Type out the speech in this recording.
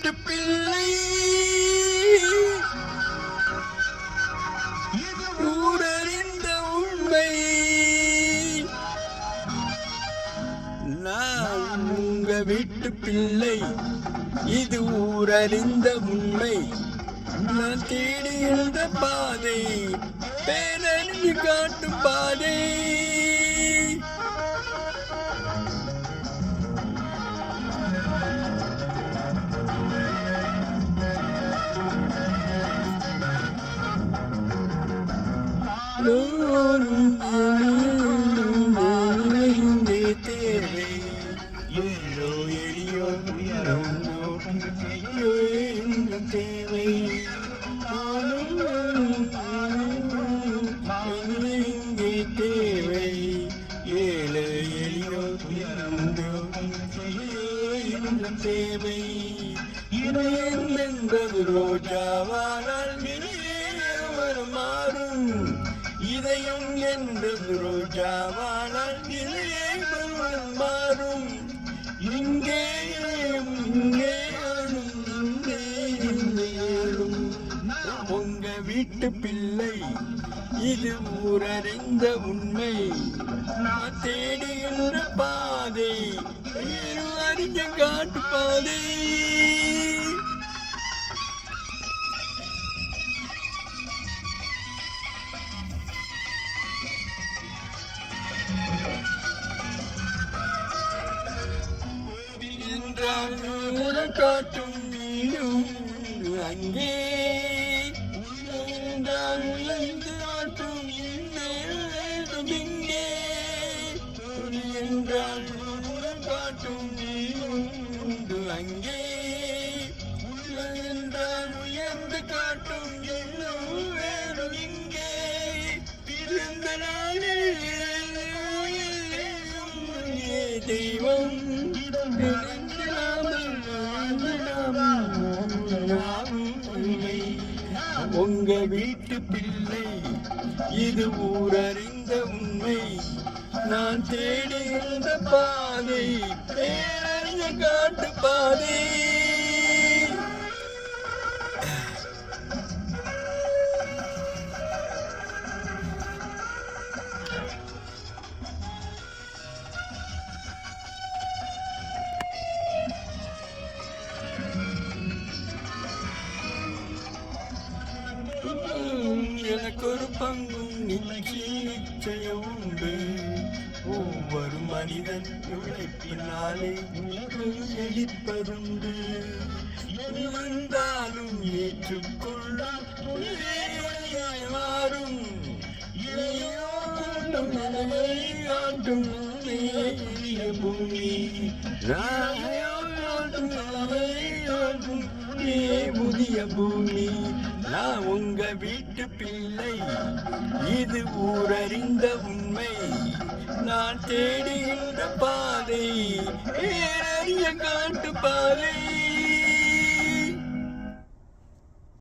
வீட்டு பிள்ளை ஊரறிந்த உண்மை. நான் உங்க வீட்டு பிள்ளை, இது ஊரறிந்த உண்மை. நான் தேடி எழுந்த பாதை, பேரறிஞ்சு காட்டும் பாதை. தேவை ஏழோ எளியோ தேவை தேவை ஏழு எளியோ தேவை. இதயம் என்பது ரோஜாவானால் மாறும். இதயம் என்பது ரோஜாவானால் மாறும். இங்கே உங்க வீட்டு பிள்ளை, இது ஊரறிந்த உண்மை. நான் தேடுகின்ற பாதை, அறிஞ்ச காட்டு பாதை. காட்டும் நீயும் அங்கே காட்டும் இங்கே என்றால் காட்டும் நீயும் அங்கே என்றால் உயர்ந்து காட்டும் இன்னும் வேறு இங்கே. பிறந்த நாளில் தெய்வம் உங்க வீட்டு பிள்ளை, இது ஊரறிந்த உண்மை. நான் தேடுகின்ற பாதை, பேரறிஞ்ச காட்டு பாதை. எனக்கு ஒரு பங்கும் நிச்சயம் உண்டு. ஒவ்வொரு மனிதன் உழைப்பினாலே எழிப்பதுண்டு. வந்தாலும் ஏற்றுக்கொள்ளும் மாறும். ஆட்டும் பூமி புதிய பூமி. நான் உங்க வீட்டு பிள்ளை, இது ஊரறிந்த உண்மை. நான் தேடுகின்ற பாதை, பேரறிய காட்டு பாதை.